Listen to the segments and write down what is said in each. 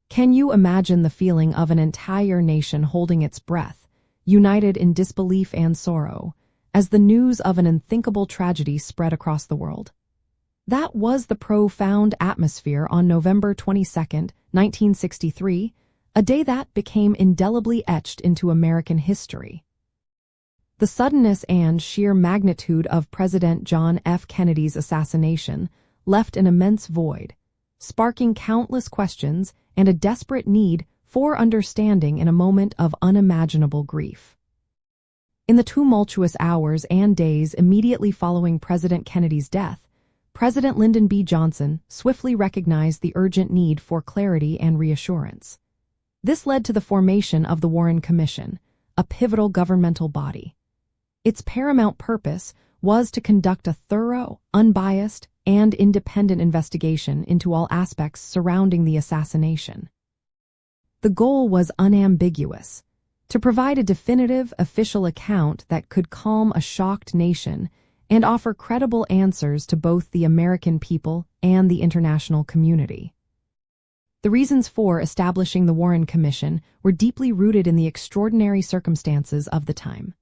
Can you imagine the feeling of an entire nation holding its breath, united in disbelief and sorrow, as the news of an unthinkable tragedy spread across the world? That was the profound atmosphere on November 22, 1963, a day that became indelibly etched into American history. The suddenness and sheer magnitude of President John F. Kennedy's assassination left an immense void, sparking countless questions and a desperate need for understanding in a moment of unimaginable grief. In the tumultuous hours and days immediately following President Kennedy's death, President Lyndon B. Johnson swiftly recognized the urgent need for clarity and reassurance. This led to the formation of the Warren Commission, a pivotal governmental body. Its paramount purpose was to conduct a thorough, unbiased, and independent investigation into all aspects surrounding the assassination. The goal was unambiguous: to provide a definitive, official account that could calm a shocked nation and offer credible answers to both the American people and the international community. The reasons for establishing the Warren Commission were deeply rooted in the extraordinary circumstances of the time.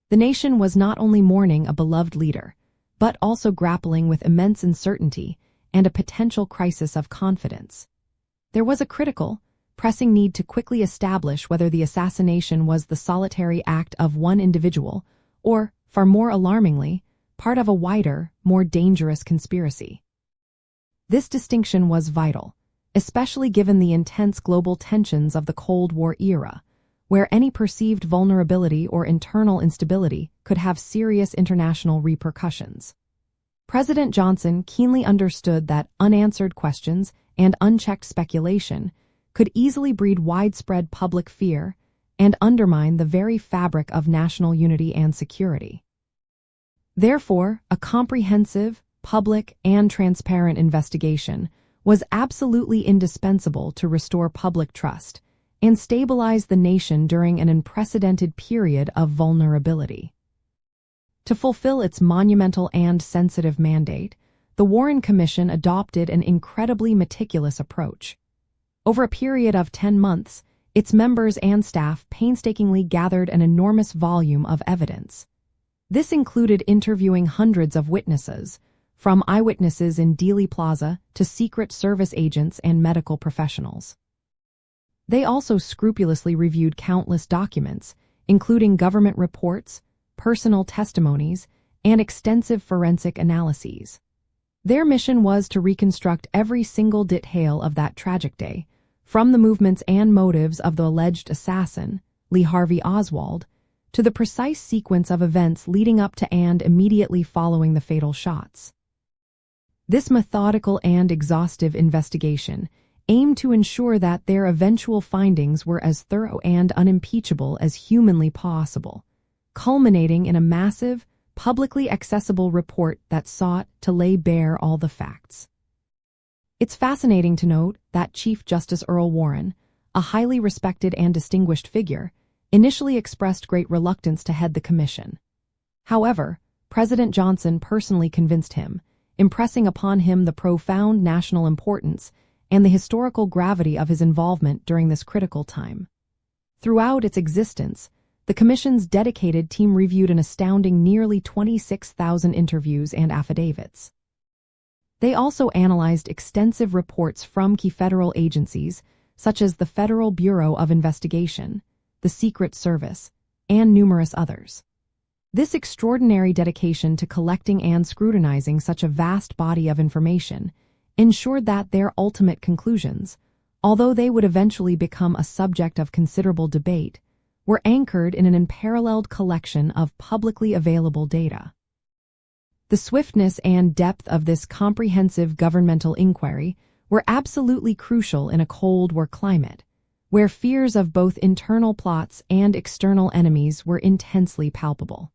The nation was not only mourning a beloved leader, but also grappling with immense uncertainty and a potential crisis of confidence. There was a critical, pressing need to quickly establish whether the assassination was the solitary act of one individual or, far more alarmingly, part of a wider, more dangerous conspiracy. This distinction was vital, especially given the intense global tensions of the Cold War era, where any perceived vulnerability or internal instability could have serious international repercussions. President Johnson keenly understood that unanswered questions and unchecked speculation could easily breed widespread public fear and undermine the very fabric of national unity and security. Therefore, a comprehensive, public, and transparent investigation was absolutely indispensable to restore public trust and stabilize the nation during an unprecedented period of vulnerability. To fulfill its monumental and sensitive mandate, the Warren Commission adopted an incredibly meticulous approach. Over a period of 10 months, its members and staff painstakingly gathered an enormous volume of evidence. This included interviewing hundreds of witnesses, from eyewitnesses in Dealey Plaza to Secret Service agents and medical professionals. They also scrupulously reviewed countless documents, including government reports, personal testimonies, and extensive forensic analyses. Their mission was to reconstruct every single detail of that tragic day, from the movements and motives of the alleged assassin, Lee Harvey Oswald, to the precise sequence of events leading up to and immediately following the fatal shots. This methodical and exhaustive investigation aimed to ensure that their eventual findings were as thorough and unimpeachable as humanly possible, culminating in a massive, publicly accessible report that sought to lay bare all the facts. It's fascinating to note that Chief Justice Earl Warren, a highly respected and distinguished figure, initially expressed great reluctance to head the commission. However, President Johnson personally convinced him, impressing upon him the profound national importance and the historical gravity of his involvement during this critical time. Throughout its existence, the Commission's dedicated team reviewed an astounding nearly 26,000 interviews and affidavits. They also analyzed extensive reports from key federal agencies, such as the Federal Bureau of Investigation, the Secret Service, and numerous others. This extraordinary dedication to collecting and scrutinizing such a vast body of information ensured that their ultimate conclusions, although they would eventually become a subject of considerable debate, were anchored in an unparalleled collection of publicly available data. The swiftness and depth of this comprehensive governmental inquiry were absolutely crucial in a Cold War climate, where fears of both internal plots and external enemies were intensely palpable.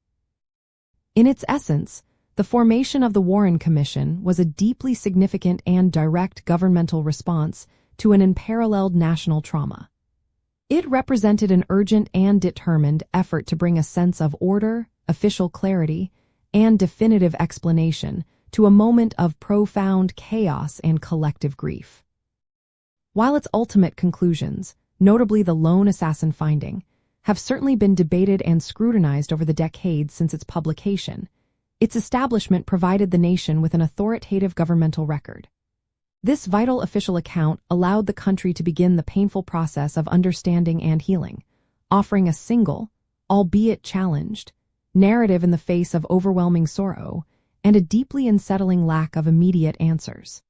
In its essence, the formation of the Warren Commission was a deeply significant and direct governmental response to an unparalleled national trauma. It represented an urgent and determined effort to bring a sense of order, official clarity, and definitive explanation to a moment of profound chaos and collective grief. While its ultimate conclusions, notably the lone assassin finding, have certainly been debated and scrutinized over the decades since its publication, its establishment provided the nation with an authoritative governmental record. This vital official account allowed the country to begin the painful process of understanding and healing, offering a single, albeit challenged, narrative in the face of overwhelming sorrow and a deeply unsettling lack of immediate answers.